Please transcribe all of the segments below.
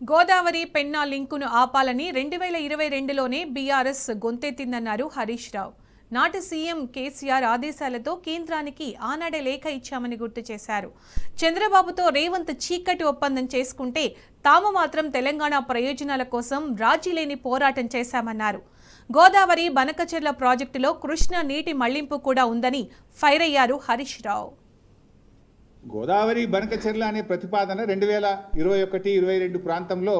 గోదావరి పెన్నా లింకును ఆపాలని 2022లోనే బీఆర్ఎస్ గొంతెత్తిందన్నారు హరీష్ రావు. నాటి సీఎం కేసీఆర్ ఆదేశాలతో కేంద్రానికి ఆనాడే లేఖ ఇచ్చామని గుర్తు చేశారు. చంద్రబాబుతో రేవంత్ చీకటి ఒప్పందం చేసుకుంటే తాము మాత్రం తెలంగాణ ప్రయోజనాల కోసం రాజీలేని పోరాటం చేశామన్నారు. గోదావరి బనకచెర్ల ప్రాజెక్టులో కృష్ణా నీటి మళ్లింపు కూడా ఉందని ఫైర్ అయ్యారు హరీష్ రావు. గోదావరి బనకచెర్ల అనే ప్రతిపాదన 2021-22 ప్రాంతంలో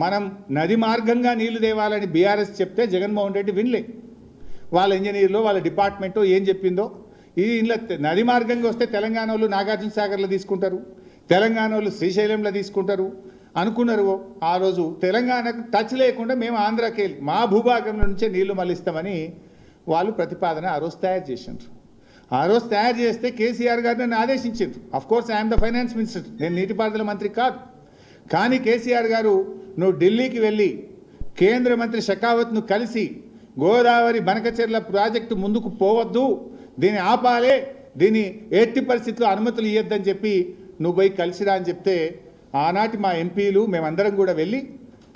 మనం నది మార్గంగా నీళ్లు తేవాలని బీఆర్ఎస్ చెప్తే జగన్మోహన్ రెడ్డి వినలే. వాళ్ళ ఇంజనీర్లో వాళ్ళ డిపార్ట్మెంటో ఏం చెప్పిందో, ఇది ఇంట్లో నది మార్గంగా వస్తే తెలంగాణ వాళ్ళు నాగార్జున సాగర్లో తీసుకుంటారు, తెలంగాణ వాళ్ళు శ్రీశైలంలో తీసుకుంటారు అనుకున్నారు. ఆ రోజు తెలంగాణకు టచ్ లేకుండా మేము ఆంధ్రాకి వెళ్ళి మా భూభాగం నుంచే నీళ్లు మళ్ళిస్తామని వాళ్ళు ప్రతిపాదన ఆ రోజు తయారు చేసినారు. ఆ రోజు తయారు చేస్తే కేసీఆర్ గారు నన్ను ఆదేశించారు. Of course I'm the finance minister, నేను నీటిపారుదల మంత్రి కాదు. కానీ కేసీఆర్ గారు నువ్వు ఢిల్లీకి వెళ్ళి కేంద్ర మంత్రి షెకావత్ను కలిసి గోదావరి బనకచెర్ల ప్రాజెక్టు ముందుకు పోవద్దు, దీన్ని ఆపాలే, దీన్ని ఎట్టి పరిస్థితుల్లో అనుమతులు ఇవ్వద్దని చెప్పి నువ్వు పోయి కలిసిరా అని చెప్తే ఆనాటి మా ఎంపీలు మేమందరం కూడా వెళ్ళి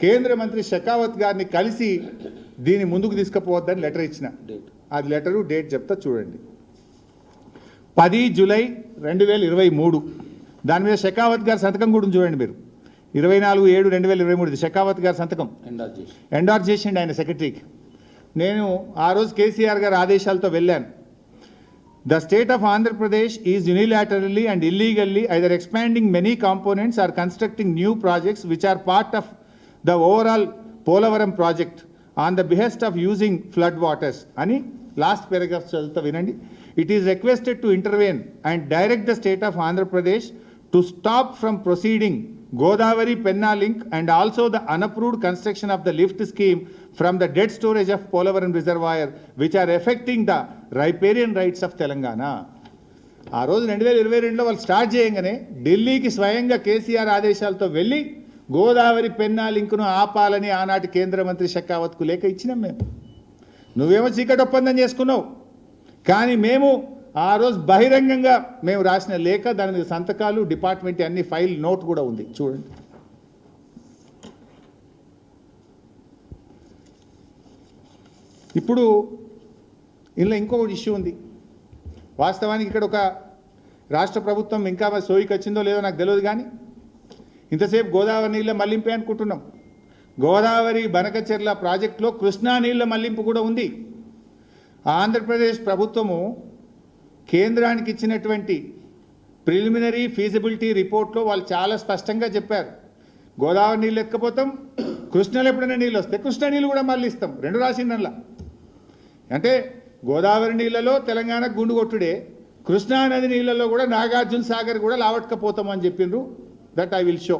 కేంద్ర మంత్రి షెకావత్ గారిని కలిసి దీన్ని ముందుకు తీసుకుపోవద్దని లెటర్ ఇచ్చిన. అది లెటరు డేట్ చెప్తా చూడండి. 10 జూలై 2023. దాని మీద షెకావత్ గారి సంతకం కూడా చూడండి మీరు. 24/7/2023 షెకావత్ గారి సంతకం ఎండార్స్ చేసిండి ఆయన సెక్రటరీకి. నేను ఆ రోజు కేసీఆర్ గారి ఆదేశాలతో వెళ్ళాను. The state of Andhra Pradesh is unilaterally and illegally either expanding many components or constructing new projects which are part of the overall Polavaram project on the behest of using flood waters. అని last paragraph చదువుతా వినండి. It is requested to intervene and direct the state of Andhra Pradesh to stop from proceeding Godavari Penna link and also the unapproved construction of the lift scheme from the dead storage of Polavaram reservoir which are affecting the riparian rights of Telangana. ఆ రోజు 2022లో వాళ్ళు start చేయగానే ఢిల్లీకి స్వయంగా కేసీఆర్ ఆదేశాలతో వెళ్ళి గోదావరి పెన్నా లింకును ఆపాలని ఆనాటి కేంద్ర మంత్రి షెకావత్కు లేఖ ఇచ్చినాం మేము. నువ్వేమో చీకటి ఒప్పందం చేసుకున్నావు, కానీ మేము ఆ రోజు బహిరంగంగా మేము రాసిన లేఖ, దాని మీద సంతకాలు, డిపార్ట్మెంట్ అన్ని ఫైల్ నోట్ కూడా ఉంది చూడండి. ఇప్పుడు ఇందులో ఇంకొక ఇష్యూ ఉంది. వాస్తవానికి ఇక్కడ ఒక రాష్ట్ర ప్రభుత్వం ఇంకా సోయికి వచ్చిందో లేదో నాకు తెలియదు, కానీ ఇంతసేపు గోదావరి నీళ్ళ మళ్లింపే అనుకుంటున్నాం. గోదావరి బనకచెర్ల ప్రాజెక్టులో కృష్ణా నీళ్ళ మళ్లింపు కూడా ఉంది. ఆంధ్రప్రదేశ్ ప్రభుత్వము కేంద్రానికి ఇచ్చినటువంటి ప్రిలిమినరీ ఫీజిబిలిటీ రిపోర్ట్లో వాళ్ళు చాలా స్పష్టంగా చెప్పారు, గోదావరి నీళ్ళు ఎక్కపోతాం, కృష్ణలో ఎప్పుడైనా నీళ్ళు వస్తే కృష్ణా నీళ్ళు కూడా మళ్ళీ ఇస్తాం. రెండు రాసిందల్లా. అంటే గోదావరి నీళ్ళలో తెలంగాణకు గుండు కొట్టుడే, కృష్ణా నది నీళ్ళలో కూడా నాగార్జున సాగర్ కూడా లావట్కపోతామని చెప్పిండ్రు. That I will show.